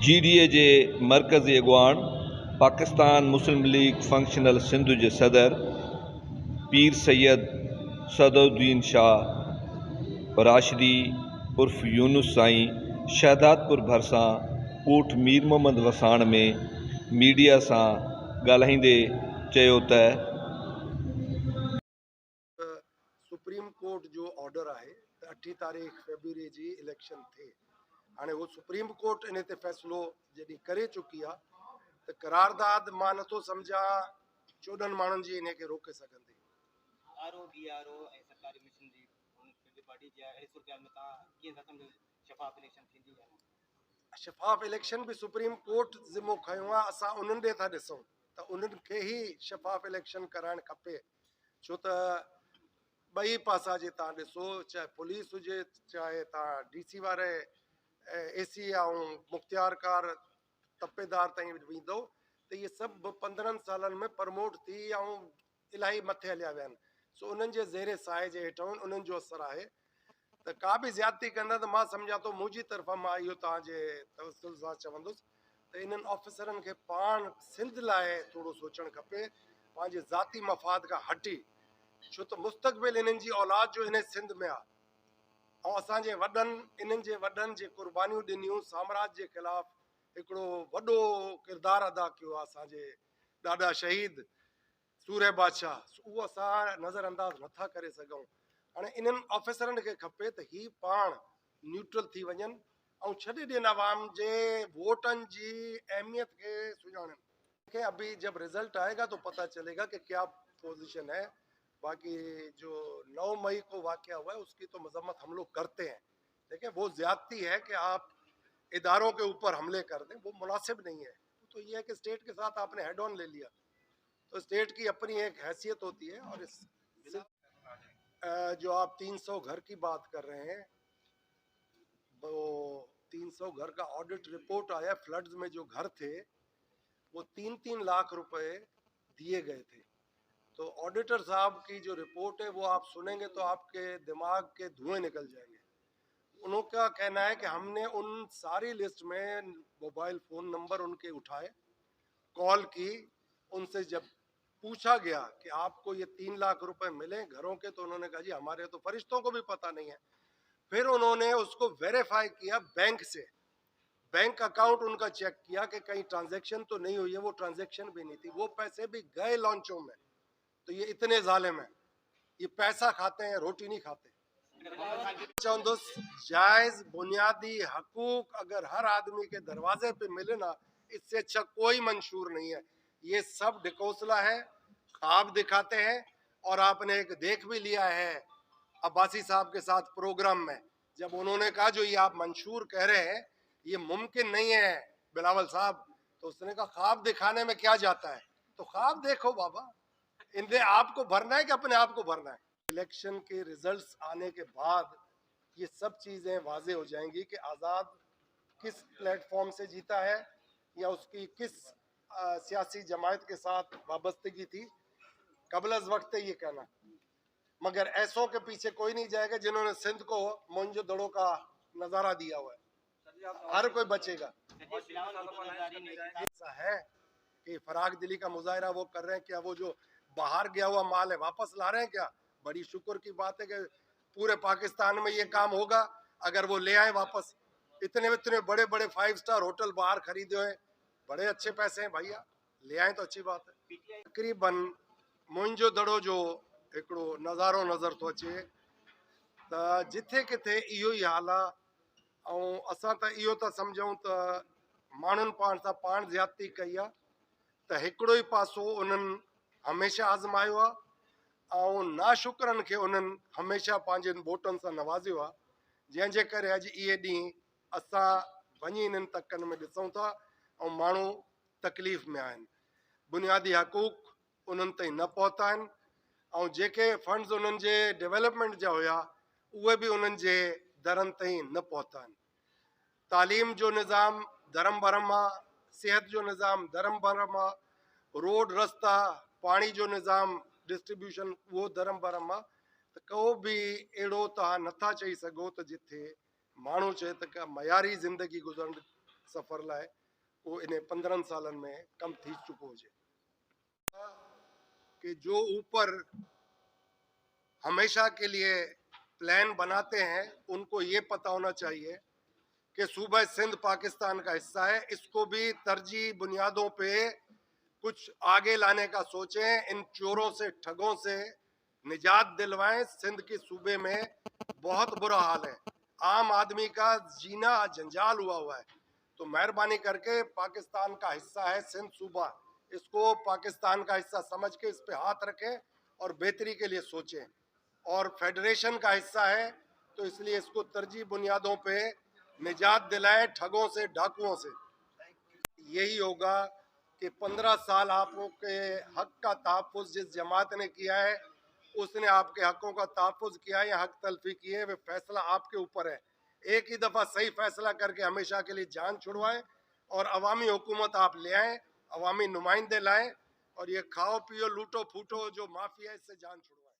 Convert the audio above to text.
GDA जे मरकज़ी अॻवान पाकिस्तान मुस्लिम league functional Sindh जे सदर पीर सैयद सदउद्दीन शाह राशिदी उर्फ़ यूनुस साईं शहदादपुर भरिसां ॻोठ मीर मोहम्मद वसाण में मीडिया सां ॻाल्हाईंदे चयो त सुप्रीम कोर्ट जो ऑर्डर है 8 तारीख़ फेब्रुअरी जी इलेक्शन थे। हाँ वो सुप्रीम कोर्ट इन ते फैसलो जॾहिं करे चुकी है तो करारदाद मां नथो सम्झा 14 माण्हुनि जी इन के रोके सघंदी। आरओ बीआरओ ऐं सरकारी मिशन जी पार्टी जी आहे सूरत में तव्हां कीअं था सम्झो शफ़ाफ़ इलेक्शन थींदी या न? शफ़ाफ़ इलेक्शन भी सुप्रीम कोर्ट ज़िम्मो खयो आहे, असां उन्हनि ॾे था ॾिसूं त उन्हनि खे ई शफ़ाफ़ इलेक्शन कराइणु खपे। छो त ॿई पासा जे तव्हां ॾिसो, चाहे पुलिस हुजे चाहे तव्हां DC वारे AC ऐं मुख्तियारकार तपेदार ताईं वेंदो त इहे सभु 15 सालनि में प्रमोट थी ऐं इलाही मथे हलिया विया आहिनि। सो उन्हनि जे ज़ेरे साए जे हेठां उन्हनि जो असरु आहे त का बि ज़्यादती कंदा त मां सम्झां थो मुंहिंजी तरफ़ां मां इहो तव्हांजे तवसुल सां चवंदुसि त इन्हनि ऑफिसरनि खे पाण सिंध लाइ थोरो सोचणु खपे, पंहिंजे ज़ाती मफ़ाद खां हटी। छो त मुस्तक़बिल इन्हनि जी औलाद जो इन सिंध में आहे ऐं असांजे वॾनि इन्हनि जे वॾनि जे कुर्बानियूं ॾिनियूं साम्राज्य जे ख़िलाफ़ हिकिड़ो वॾो किरदारु अदा कयो आहे असांजे ॾाढा शहीद सूर्य बादशाह, उहो असां नज़र अंदाज़ नथा करे सघूं। हाणे इन्हनि ऑफिसरनि खे खपे त ही पाण न्यूट्रल थी वञनि ऐं छॾे ॾियनि आवाम जे वोटनि जी अहमियत खे सुञाणनि खे। अभी जब रिजल्ट आएगा तो पता चलेगा कि क्या पोजीशन है। बाकी जो 9 मई को वाकया हुआ है उसकी तो मजम्मत हम लोग करते हैं, देखिए वो ज्यादती है कि आप इदारों के ऊपर हमले कर दें, वो मुनासिब नहीं है। तो ये है कि स्टेट के साथ आपने हेड ऑन ले लिया, तो स्टेट की अपनी एक हैसियत होती है। और इस जो आप 300 घर की बात कर रहे हैं, वो 300 घर का ऑडिट रिपोर्ट आया, फ्लड्स में जो घर थे वो 3-3 लाख रुपए दिए गए थे। तो ऑडिटर साहब की जो रिपोर्ट है वो आप सुनेंगे तो आपके दिमाग के धुएं निकल जाएंगे। उनका कहना है कि हमने उन सारी लिस्ट में मोबाइल फ़ोन नंबर उनके उठाए, कॉल की, उनसे जब पूछा गया कि आपको ये 3 लाख रुपए मिले घरों के, तो उन्होंने कहा जी हमारे तो फरिश्तों को भी पता नहीं है। फिर उन्होंने उसको वेरीफाई किया बैंक से, बैंक अकाउंट उनका चेक किया कि कहीं ट्रांजैक्शन तो नहीं हुई है, वो ट्रांजैक्शन भी नहीं थी, वो पैसे भी गए लॉन्चों में। तो ये इतने जालिम हैं, ये पैसा खाते हैं, रोटी नहीं खाते। चौंदुस जायज बुनियादी हकूक अगर हर आदमी के दरवाजे पे मिले ना, इससे अच्छा कोई मंशूर नहीं है। ये सब ढकोसला है, ख्वाब दिखाते हैं। और आपने एक देख भी लिया है अब्बासी साहब के साथ प्रोग्राम में, जब उन्होंने कहा जो ये आप मंशूर कह रहे हैं ये मुमकिन नहीं है बिलावल साहब, तो उसने कहा ख्वाब दिखाने में क्या जाता है, तो ख्वाब देखो बाबा, इनसे आपको भरना है कि अपने आप को भरना है। इलेक्शन के रिजल्ट्स आने के बाद ये सब चीज़ें वाजे हो जाएंगी कि आज़ाद किस प्लेटफॉर्म से जीता है या उसकी किस सियासी जमात के साथ वाबस्तगी थी, कबल अज वक्त ये कहना। मगर ऐसों के पीछे कोई नहीं जाएगा जिन्होंने सिंध को मोंजो दड़ों का नज़ारा दिया हुआ है, हर कोई बचेगा। ऐसा है कि फराग दिली का मुजाहरा वो कर रहे हैं, क्या वो जो बाहर गया हुआ माल है वापस ला रहे हैं क्या? बड़ी शुक्र की बात है कि पूरे पाकिस्तान में ये काम होगा अगर वो ले आए वापस। इतने इतने बड़े बड़े 5 स्टार होटल बाहर खरीदे हुए, बड़े अच्छे पैसे हैं भैया, ले आए तो अच्छी बात है। तकरीबन मुंहिंजो दड़ो जो हिकिड़ो नज़ारो नज़र थो अचे त जिथे किथे इहो ई हाल आहे। ऐं असां त इहो था सम्झूं त माण्हुनि पाण सां पाण ज़्यादती कई आहे, त हिकिड़ो ई पासो उन्हनि हमेशह आज़मायो आहे ऐं नाशुक्रनि खे उन्हनि हमेशह पंहिंजे वोटनि सां नवाज़ियो आहे, जंहिंजे करे अॼु इहे ॾींहं असां वञी इन्हनि तकनि में ॾिसूं था ऐं माण्हू तकलीफ़ में आहिनि। बुनियादी हक़ूक़ उन्हनि ताईं न पहुता आहिनि ऐं जेके फंड्स उन्हनि जे डेवलपमेंट जा हुया उहे बि उन्हनि जे दरनि ताईं न पहुता आहिनि। तालीम जो निज़ाम धर्म भरम आहे, सेहत जो निज़ाम धर्म भरम आहे, रोड रस्ता पाणी जो निज़ाम डिस्ट्रीब्यूशन उहो धर्म भरम आहे। त को बि अहिड़ो तव्हां नथा चई सघो त जिथे माण्हू चए त का मयारी ज़िंदगी गुज़रनि सफ़र लाइ वो इन 15 सालन में कम थी चुको हुजे कि जो ऊपर हमेशा के लिए प्लान बनाते हैं उनको ये पता होना चाहिए कि सूबा सिंध पाकिस्तान का हिस्सा है, इसको भी तरजीह बुनियादों पे कुछ आगे लाने का सोचें, इन चोरों से ठगों से निजात दिलवाएं। सिंध के सूबे में बहुत बुरा हाल है, आम आदमी का जीना जंजाल हुआ है। तो मेहरबानी करके पाकिस्तान का हिस्सा है सिंध सूबा, इसको पाकिस्तान का हिस्सा समझ के इस पे हाथ रखें और बेहतरी के लिए सोचें। और फेडरेशन का हिस्सा है तो इसलिए इसको तरजीह बुनियादों पे निजात दिलाएं ठगों से, डाकुओं से। यही होगा कि 15 साल आपके हक का तहफ़्फ़ुज़ जिस जमात ने किया है उसने आपके हकों का तहफ़्फ़ुज़ किया है या हक तलफ़ी की है, वे फैसला आपके ऊपर है। एक ही दफ़ा सही फैसला करके हमेशा के लिए जान छुड़वाएं और अवामी हुकूमत आप ले आएँ, अवामी नुमाइंदे लाएँ और ये खाओ पियो लूटो फूटो जो माफिया है इससे जान छुड़वाएं।